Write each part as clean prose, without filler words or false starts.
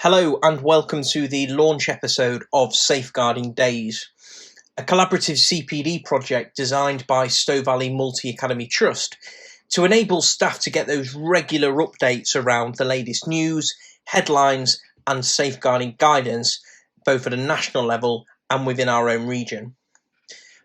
Hello and welcome to the launch episode of Safeguarding Days, a collaborative CPD project designed by Stowe Valley Multi-Academy Trust to enable staff to get those regular updates around the latest news, headlines and safeguarding guidance, both at a national level and within our own region.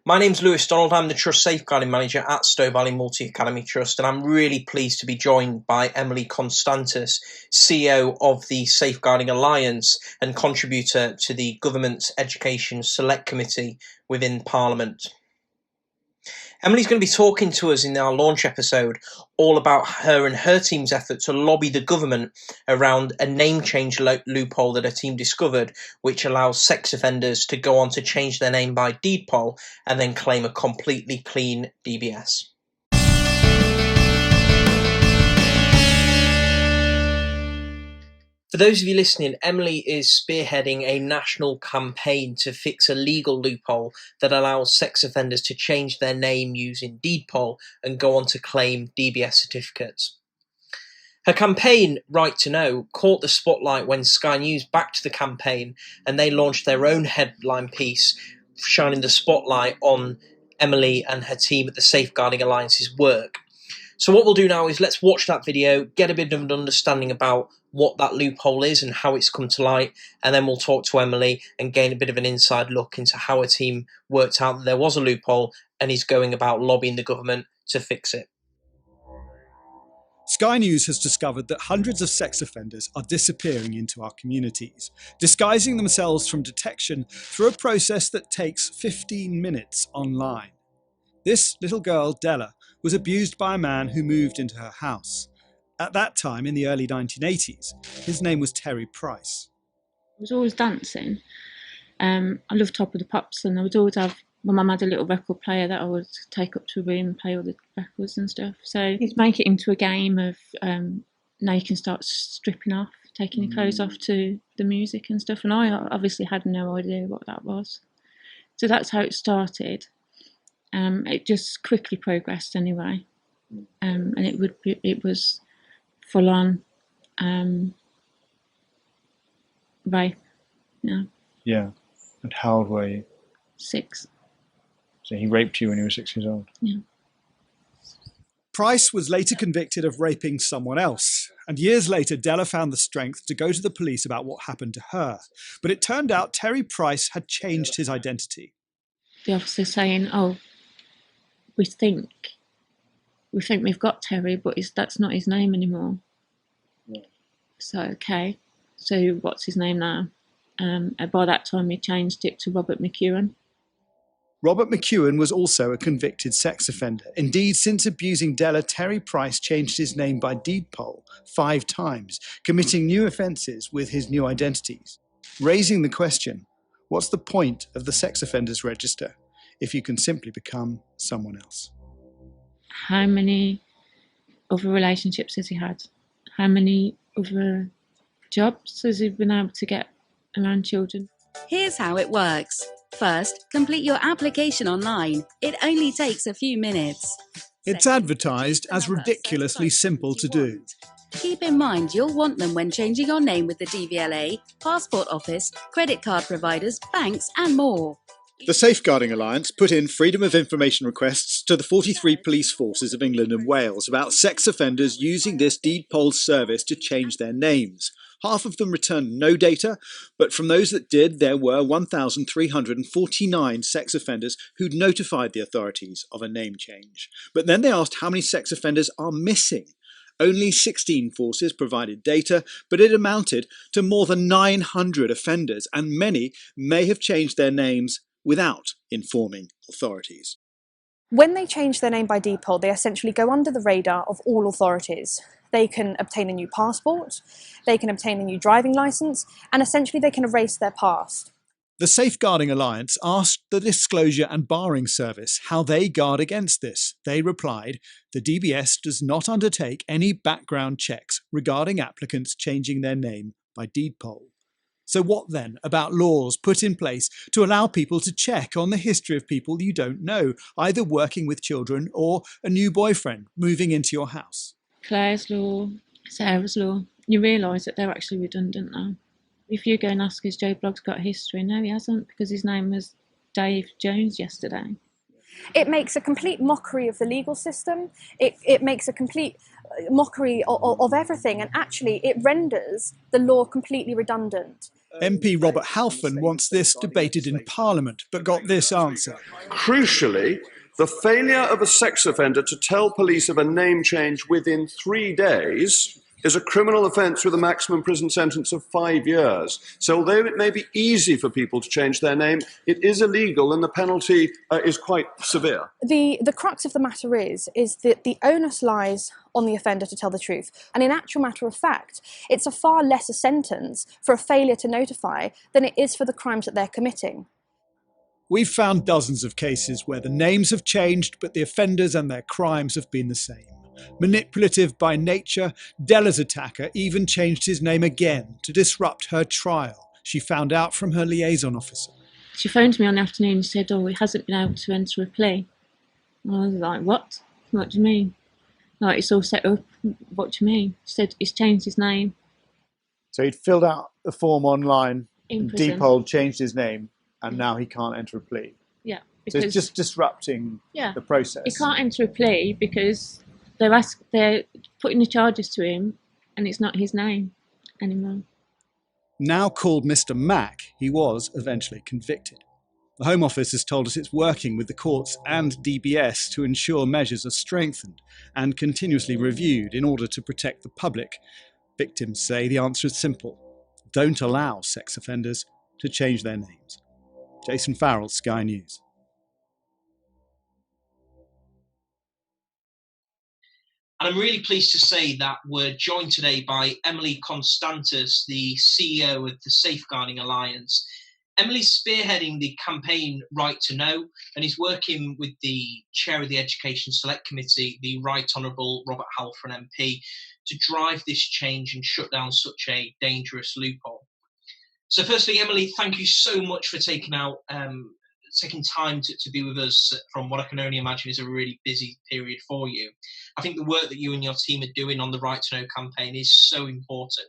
My name's Lewis Donald, I'm the Trust Safeguarding Manager at Stowe Valley Multi-Academy Trust, and I'm really pleased to be joined by Emily Konstantas, CEO of the Safeguarding Alliance and contributor to the Government's Education Select Committee within Parliament. Emily's going to be talking to us in our launch episode all about her and her team's effort to lobby the government around a name change loophole that her team discovered, which allows sex offenders to go on to change their name by deed poll and then claim a completely clean DBS. For those of you listening, Emily is spearheading a national campaign to fix a legal loophole that allows sex offenders to change their name using deed poll and go on to claim DBS certificates. Her campaign, Right to Know, caught the spotlight when Sky News backed the campaign and they launched their own headline piece shining the spotlight on Emily and her team at the Safeguarding Alliance's work. So what we'll do now is let's watch that video, get a bit of an understanding about what that loophole is and how it's come to light, and then we'll talk to Emily and gain a bit of an inside look into how her team worked out that there was a loophole and is going about lobbying the government to fix it. Sky News has discovered that hundreds of sex offenders are disappearing into our communities, disguising themselves from detection through a process that takes 15 minutes online. This little girl, Della, was abused by a man who moved into her house. At that time, in the early 1980s, his name was Terry Price. I was always dancing. I loved Top of the Pops, and I would always have, my mum had a little record player that I would take up to a room and play all the records and stuff. So you'd make it into a game of now you can start stripping off, taking your clothes off to the music and stuff. And I obviously had no idea what that was. So that's how it started. It just quickly progressed anyway, and it was full on rape. Yeah. And how old were you? 6. So he raped you when you were 6 years old? Yeah. Price was later convicted of raping someone else, and years later Della found the strength to go to the police about what happened to her. But it turned out Terry Price had changed his identity. The officer saying, "Oh, we think we've got Terry, but that's not his name anymore." Yeah. So, okay, so what's his name now? By that time, he changed it to Robert McEwen. Robert McEwen was also a convicted sex offender. Indeed, since abusing Della, Terry Price changed his name by deed poll 5 times, committing new offences with his new identities. Raising the question, what's the point of the sex offenders register if you can simply become someone else? How many other relationships has he had? How many other jobs has he been able to get around children? Here's how it works. First, complete your application online. It only takes a few minutes. It's advertised as ridiculously simple to do. Keep in mind you'll want them when changing your name with the DVLA, Passport Office, credit card providers, banks and more. The Safeguarding Alliance put in freedom of information requests to the 43 police forces of England and Wales about sex offenders using this deed poll service to change their names. Half of them returned no data, but from those that did, there were 1,349 sex offenders who'd notified the authorities of a name change. But then they asked how many sex offenders are missing. Only 16 forces provided data, but it amounted to more than 900 offenders, and many may have changed their names without informing authorities. When they change their name by deed poll, they essentially go under the radar of all authorities. They can obtain a new passport, they can obtain a new driving licence, and essentially they can erase their past. The Safeguarding Alliance asked the Disclosure and Barring Service how they guard against this. They replied, the DBS does not undertake any background checks regarding applicants changing their name by deed poll. So what then about laws put in place to allow people to check on the history of people you don't know, either working with children or a new boyfriend moving into your house? Claire's law, Sarah's law. You realise that they're actually redundant now. If you go and ask has Joe Blogg's got a history, no, he hasn't, because his name was Dave Jones yesterday. It makes a complete mockery of the legal system. It makes a complete mockery of everything, and actually it renders the law completely redundant. MP Robert Halfon wants this debated in Parliament, but got this answer. Crucially, the failure of a sex offender to tell police of a name change within 3 days is a criminal offence with a maximum prison sentence of 5 years. So although it may be easy for people to change their name, it is illegal and the penalty is quite severe. The crux of the matter is that the onus lies on the offender to tell the truth. And in actual matter of fact, it's a far lesser sentence for a failure to notify than it is for the crimes that they're committing. We've found dozens of cases where the names have changed, but the offenders and their crimes have been the same. Manipulative by nature, Della's attacker even changed his name again to disrupt her trial. She found out from her liaison officer. She phoned me on the afternoon and said, he hasn't been able to enter a plea. And I was like, what? What do you mean? Like, it's all set up. What do you mean? She said, he's changed his name. So he'd filled out a form online, In prison. Deepole changed his name, and now he can't enter a plea. Yeah. So it's just disrupting the process. He can't enter a plea because they're putting the charges to him and it's not his name anymore. Now called Mr. Mac, he was eventually convicted. The Home Office has told us it's working with the courts and DBS to ensure measures are strengthened and continuously reviewed in order to protect the public. Victims say the answer is simple. Don't allow sex offenders to change their names. Jason Farrell, Sky News. And I'm really pleased to say that we're joined today by Emily Konstantas, the CEO of the Safeguarding Alliance. Emily's spearheading the campaign Right to Know and is working with the chair of the Education Select Committee, the Right Honourable Robert Halfon MP, to drive this change and shut down such a dangerous loophole. So firstly, Emily, thank you so much for taking time to be with us from what I can only imagine is a really busy period for you. I think the work that you and your team are doing on the Right to Know campaign is so important.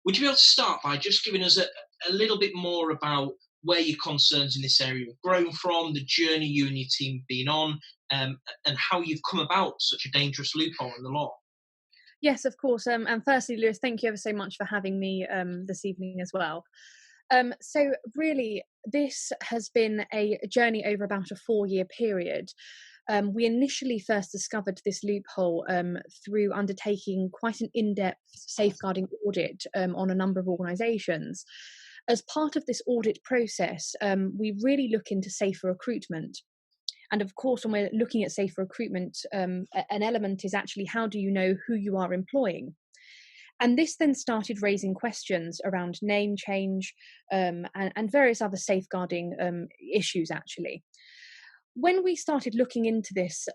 Would you be able to start by just giving us a little bit more about where your concerns in this area have grown from, the journey you and your team have been on, and how you've come about such a dangerous loophole in the law? Yes, of course. And firstly, Lewis, thank you ever so much for having me this evening as well. So really, this has been a journey over about a 4-year period. We initially first discovered this loophole through undertaking quite an in-depth safeguarding audit on a number of organisations. As part of this audit process, we really look into safer recruitment. And of course, when we're looking at safer recruitment, an element is actually how do you know who you are employing? And this then started raising questions around name change and various other safeguarding issues, actually. When we started looking into this,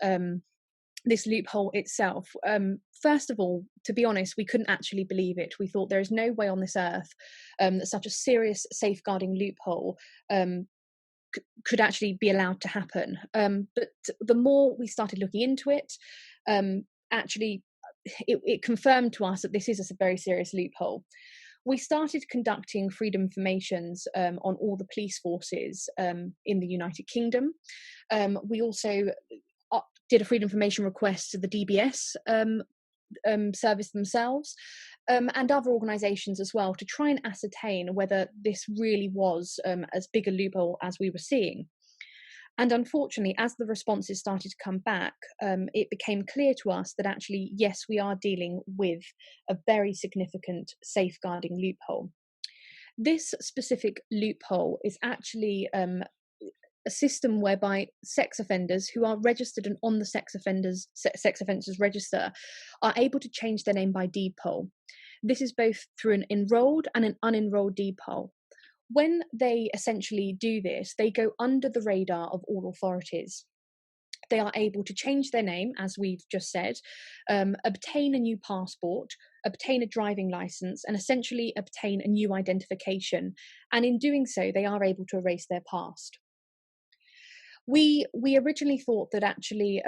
this loophole itself, first of all, to be honest, we couldn't actually believe it. We thought there is no way on this earth that such a serious safeguarding loophole could actually be allowed to happen. But the more we started looking into it, actually, it confirmed to us that this is a very serious loophole. We started conducting freedom informations on all the police forces in the United Kingdom. We also did a freedom information request to the DBS service themselves and other organisations as well to try and ascertain whether this really was as big a loophole as we were seeing. And unfortunately, as the responses started to come back, it became clear to us that actually, yes, we are dealing with a very significant safeguarding loophole. This specific loophole is actually a system whereby sex offenders who are registered and on the sex offenders register are able to change their name by deedpoll. This is both through an enrolled and an unenrolled deedpoll. When they essentially do this, they go under the radar of all authorities. They are able to change their name, as we've just said, obtain a new passport, obtain a driving license, and essentially obtain a new identification. And in doing so, they are able to erase their past. We originally thought that actually,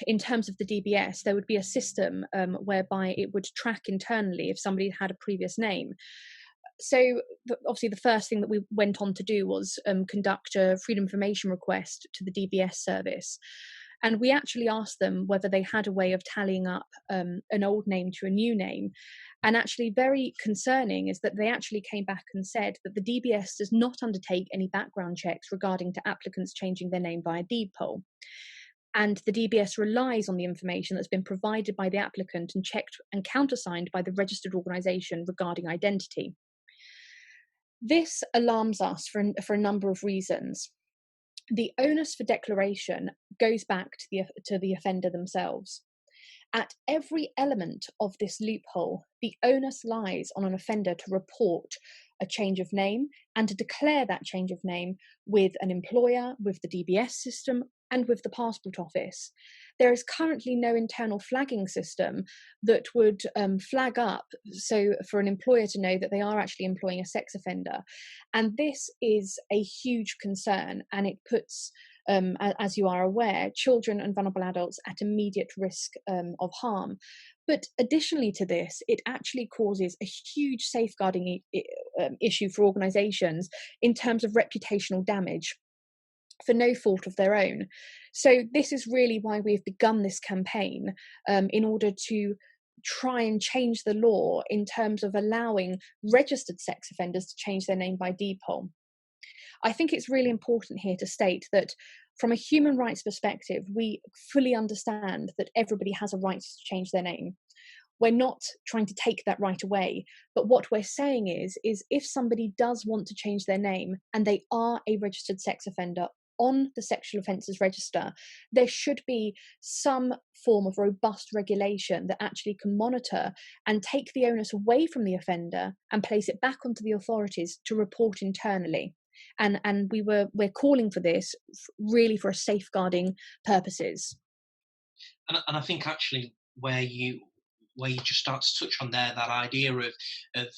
in terms of the DBS, there would be a system whereby it would track internally if somebody had a previous name. So obviously the first thing that we went on to do was conduct a freedom of information request to the DBS service. And we actually asked them whether they had a way of tallying up an old name to a new name. And actually very concerning is that they actually came back and said that the DBS does not undertake any background checks regarding to applicants changing their name via deed poll. And the DBS relies on the information that's been provided by the applicant and checked and countersigned by the registered organisation regarding identity. This alarms us for a number of reasons. The onus for declaration goes back to the offender themselves. At every element of this loophole, the onus lies on an offender to report a change of name and to declare that change of name with an employer, with the DBS system, and with the passport office. There is currently no internal flagging system that would flag up so for an employer to know that they are actually employing a sex offender. And this is a huge concern, and it puts, as you are aware, children and vulnerable adults at immediate risk of harm. But additionally to this, it actually causes a huge safeguarding issue for organisations in terms of reputational damage for no fault of their own. So this is really why we've begun this campaign, in order to try and change the law in terms of allowing registered sex offenders to change their name by deed poll. I think it's really important here to state that from a human rights perspective, we fully understand that everybody has a right to change their name. We're not trying to take that right away, but what we're saying is if somebody does want to change their name and they are a registered sex offender on the sexual offences register, there should be some form of robust regulation that actually can monitor and take the onus away from the offender and place it back onto the authorities to report internally. And we're calling for this really for safeguarding purposes. And I think actually where you just start to touch on there, that idea of it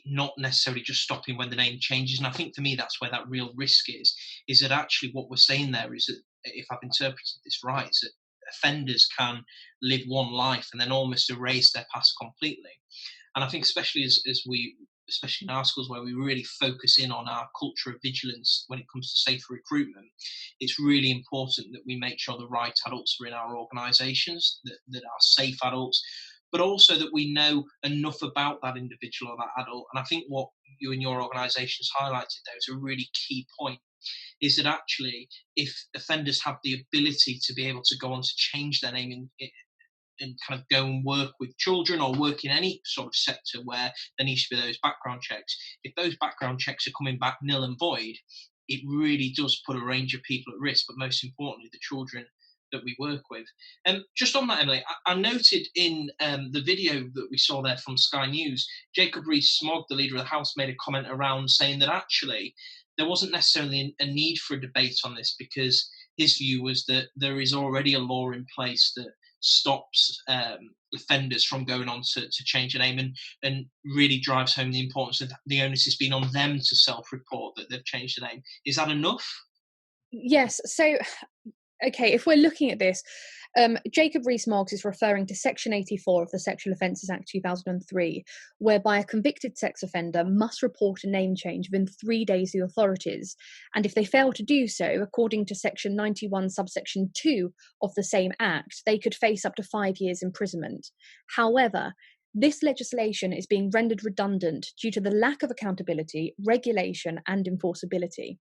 not necessarily just stopping when the name changes. And I think for me, that's where that real risk is that actually what we're saying there is that, if I've interpreted this right, is that offenders can live one life and then almost erase their past completely. And I think especially especially in our schools where we really focus in on our culture of vigilance when it comes to safer recruitment, it's really important that we make sure the right adults are in our organisations, that are safe adults, but also that we know enough about that individual or that adult. And I think what you and your organisations highlighted there is a really key point, is that actually if offenders have the ability to be able to go on to change their name and kind of go and work with children or work in any sort of sector where there needs to be those background checks, if those background checks are coming back nil and void, it really does put a range of people at risk, but most importantly, the children that we work with. Just on that, Emily, I noted in the video that we saw there from Sky News, Jacob Rees-Mogg, the leader of the House, made a comment around saying that actually there wasn't necessarily a need for a debate on this, because his view was that there is already a law in place that stops offenders from going on to change a name, and really drives home the importance of the onus has been on them to self-report that they've changed the name. Is that enough? Yes. So, okay, if we're looking at this, Jacob Rees-Mogg is referring to Section 84 of the Sexual Offences Act 2003, whereby a convicted sex offender must report a name change within 3 days to the authorities. And if they fail to do so, according to Section 91, subsection 2 of the same Act, they could face up to 5 years imprisonment. However, this legislation is being rendered redundant due to the lack of accountability, regulation, and enforceability.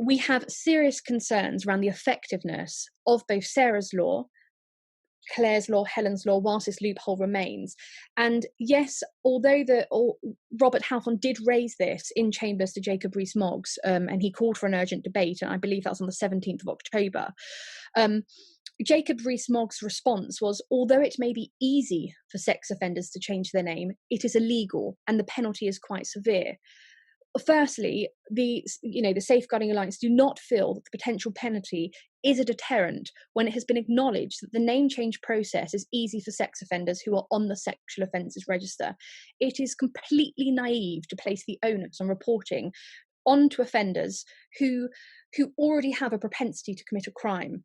We have serious concerns around the effectiveness of both Sarah's law, Claire's law, Helen's law, whilst this loophole remains. And yes, although Robert Halfon did raise this in chambers to Jacob Rees-Mogg, and he called for an urgent debate, and I believe that was on the 17th of October, Jacob Rees-Mogg's response was, although it may be easy for sex offenders to change their name, it is illegal and the penalty is quite severe. Firstly, the Safeguarding Alliance do not feel that the potential penalty is a deterrent when it has been acknowledged that the name change process is easy for sex offenders who are on the sexual offences register. It is completely naive to place the onus on reporting onto offenders who already have a propensity to commit a crime.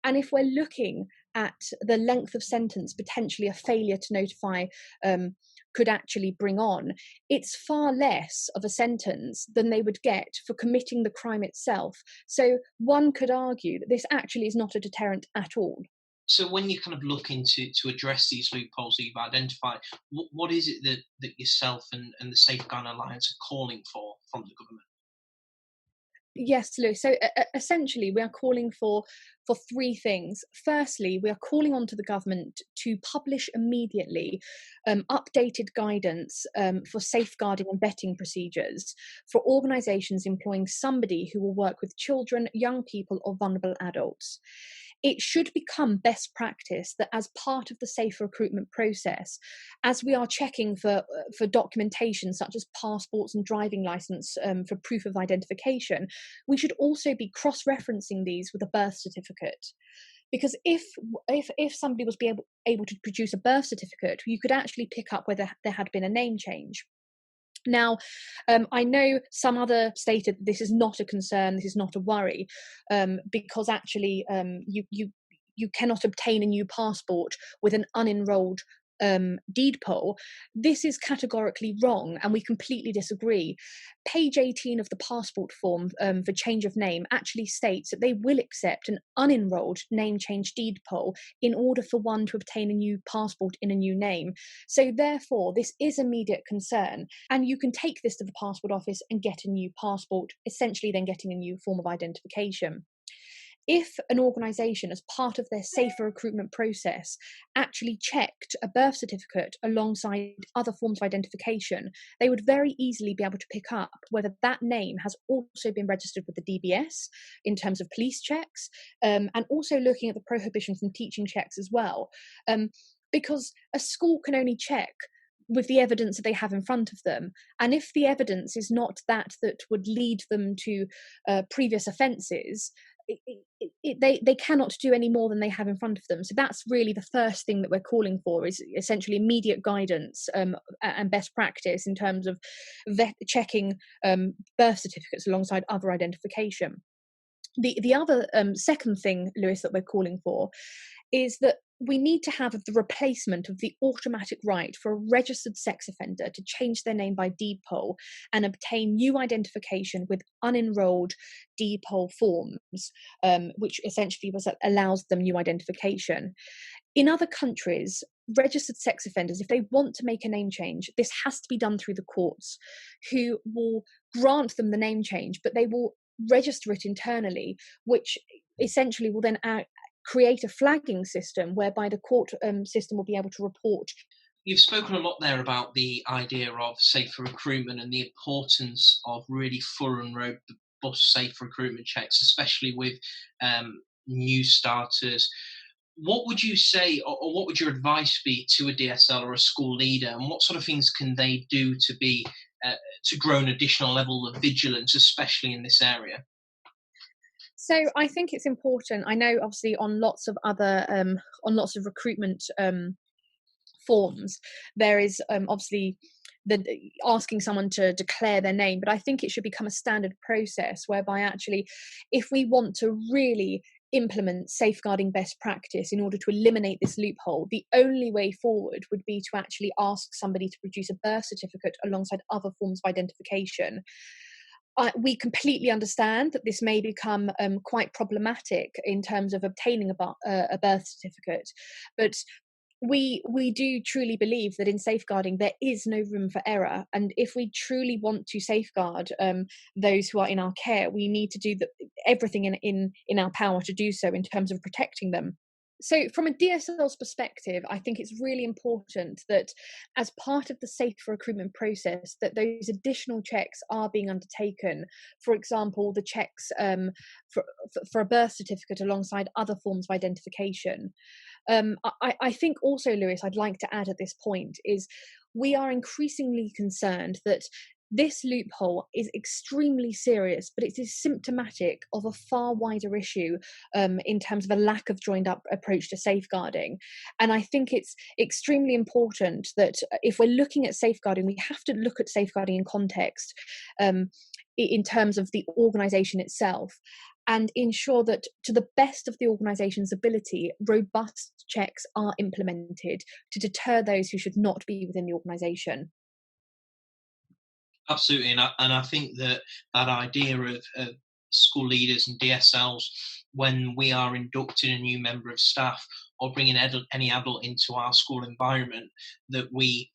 And if we're looking at the length of sentence, potentially a failure to notify could actually bring on, it's far less of a sentence than they would get for committing the crime itself. So one could argue that this actually is not a deterrent at all. So when you're kind of looking to address these loopholes that you've identified, what is it that yourself and the Safeguard Alliance are calling for from the government? Yes, Lewis. So essentially, we are calling for three things. Firstly, we are calling on to the government to publish immediately updated guidance for safeguarding and vetting procedures for organisations employing somebody who will work with children, young people, or vulnerable adults. It should become best practice that as part of the safe recruitment process, as we are checking for documentation such as passports and driving licence for proof of identification, we should also be cross-referencing these with a birth certificate. Because if somebody was able to produce a birth certificate, you could actually pick up whether there had been a name change. Now, I know some other stated this is not a concern, this is not a worry, because actually you cannot obtain a new passport with an unenrolled deed poll. This is categorically wrong, and we completely disagree. Page 18 of the passport form for change of name actually states that they will accept an unenrolled name change deed poll in order for one to obtain a new passport in a new name. So therefore, this is immediate concern, and you can take this to the passport office and get a new passport, essentially then getting a new form of identification. If an organisation, as part of their safer recruitment process, actually checked a birth certificate alongside other forms of identification, they would very easily be able to pick up whether that name has also been registered with the DBS in terms of police checks, and also looking at the prohibition from teaching checks as well. Because a school can only check with the evidence that they have in front of them. And if the evidence is not that would lead them to previous offences, they cannot do any more than they have in front of them. So that's really the first thing that we're calling for, is essentially immediate guidance and best practice in terms of checking birth certificates alongside other identification. The other second thing, Lewis, that we're calling for is that we need to have the replacement of the automatic right for a registered sex offender to change their name by deed poll and obtain new identification with unenrolled deed poll forms, which essentially allows them new identification. In other countries, registered sex offenders, if they want to make a name change, this has to be done through the courts, who will grant them the name change, but they will register it internally, which essentially will then create a flagging system whereby the court system will be able to report. You've spoken a lot there about the idea of safer recruitment and the importance of really thorough and robust safe recruitment checks, especially with new starters. What would you say, or what would your advice be to a DSL or a school leader, and what sort of things can they do to grow an additional level of vigilance, especially in this area? So I think it's important. I know, obviously, on lots of recruitment forms, there is obviously asking someone to declare their name, but I think it should become a standard process whereby actually, if we want to really implement safeguarding best practice in order to eliminate this loophole, the only way forward would be to actually ask somebody to produce a birth certificate alongside other forms of identification. We completely understand that this may become quite problematic in terms of obtaining a birth certificate, but we do truly believe that in safeguarding there is no room for error, and if we truly want to safeguard those who are in our care, we need to do everything in our power to do so in terms of protecting them. So from a DSL's perspective, I think it's really important that as part of the safe recruitment process, that those additional checks are being undertaken. For example, the checks for a birth certificate alongside other forms of identification. I think also, Lewis, I'd like to add at this point is we are increasingly concerned that this loophole is extremely serious, but it is symptomatic of a far wider issue in terms of a lack of joined up approach to safeguarding. And I think it's extremely important that if we're looking at safeguarding, we have to look at safeguarding in context. in terms of the organisation itself, and ensure that, to the best of the organisation's ability, robust checks are implemented to deter those who should not be within the organisation. Absolutely, and I think that idea of school leaders and DSLs, when we are inducting a new member of staff or bringing any adult into our school environment, that we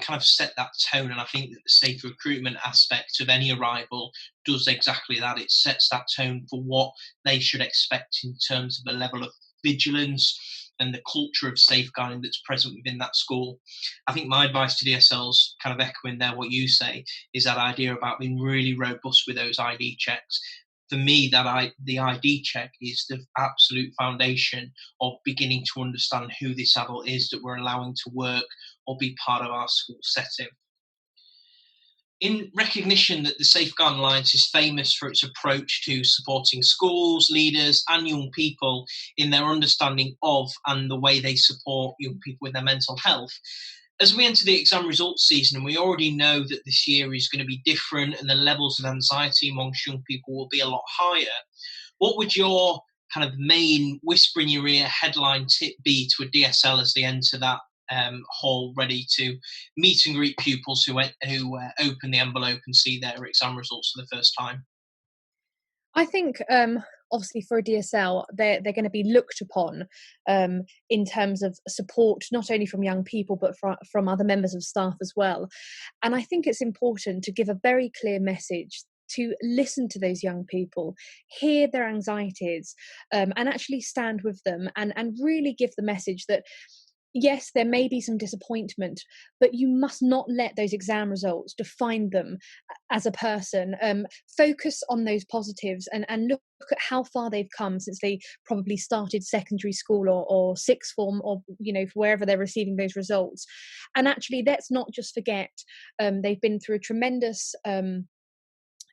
kind of set that tone. And I think that the safe recruitment aspect of any arrival does exactly that. It sets that tone for what they should expect in terms of a level of vigilance and the culture of safeguarding that's present within that school. I think my advice to DSLs, kind of echoing there what you say, is that idea about being really robust with those ID checks. For me, the ID check is the absolute foundation of beginning to understand who this adult is that we're allowing to work or be part of our school setting. In recognition that the Safeguarding Alliance is famous for its approach to supporting schools, leaders and young people in their understanding of and the way they support young people with their mental health, as we enter the exam results season, and we already know that this year is going to be different and the levels of anxiety amongst young people will be a lot higher, what would your kind of main whisper in your ear headline tip be to a DSL as they enter that hall, ready to meet and greet pupils who open the envelope and see their exam results for the first time? I think obviously for a DSL, they're going to be looked upon in terms of support, not only from young people, but from other members of staff as well. And I think it's important to give a very clear message, to listen to those young people, hear their anxieties, and actually stand with them and really give the message that, yes, there may be some disappointment, but you must not let those exam results define them as a person. Focus on those positives and look at how far they've come since they probably started secondary school or sixth form, or wherever they're receiving those results. And actually, let's not just forget they've been through a tremendous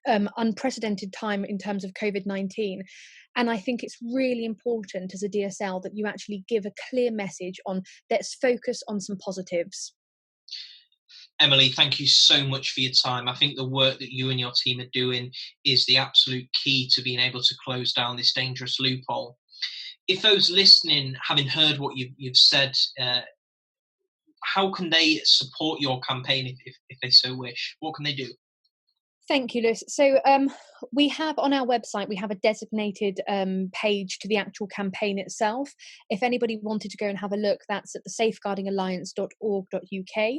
unprecedented time in terms of COVID-19. And I think it's really important as a DSL that you actually give a clear message on, let's focus on some positives. Emily, thank you so much for your time. I think the work that you and your team are doing is the absolute key to being able to close down this dangerous loophole. If those listening, having heard what you've said, how can they support your campaign if they so wish? What can they do? Thank you, Lewis. So we have on our website, we have a designated page to the actual campaign itself. If anybody wanted to go and have a look, that's at the safeguardingalliance.org.uk.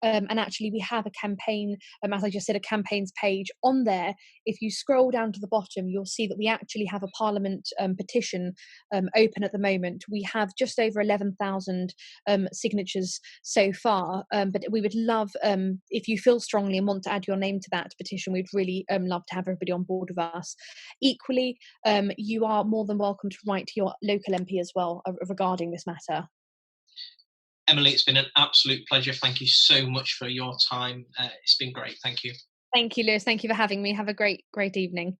And actually we have a campaign, as I just said, a campaigns page on there. If you scroll down to the bottom, you'll see that we actually have a Parliament petition open at the moment. We have just over 11,000 signatures so far, but we would love, if you feel strongly and want to add your name to that petition, we'd really love to have everybody on board with us. Equally, you are more than welcome to write to your local MP as well regarding this matter. Emily, it's been an absolute pleasure. Thank you so much for your time. It's been great. Thank you. Thank you, Lewis. Thank you for having me. Have a great evening.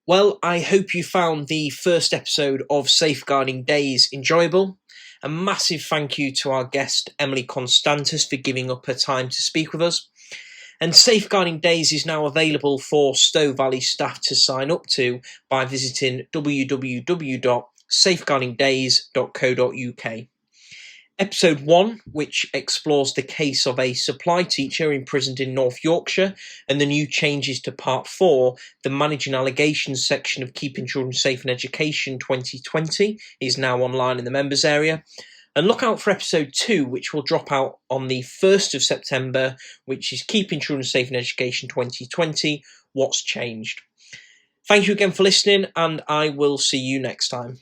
Well, I hope you found the first episode of Safeguarding Days enjoyable. A massive thank you to our guest, Emily Konstantas, for giving up her time to speak with us. And Safeguarding Days is now available for Stowe Valley staff to sign up to by visiting www.safeguardingdays.co.uk. Episode 1, which explores the case of a supply teacher imprisoned in North Yorkshire and the new changes to Part 4, the Managing Allegations section of Keeping Children Safe in Education 2020, is now online in the members area. And look out for Episode 2, which will drop out on the 1st of September, which is Keeping Children Safe in Education 2020, What's Changed. Thank you again for listening, and I will see you next time.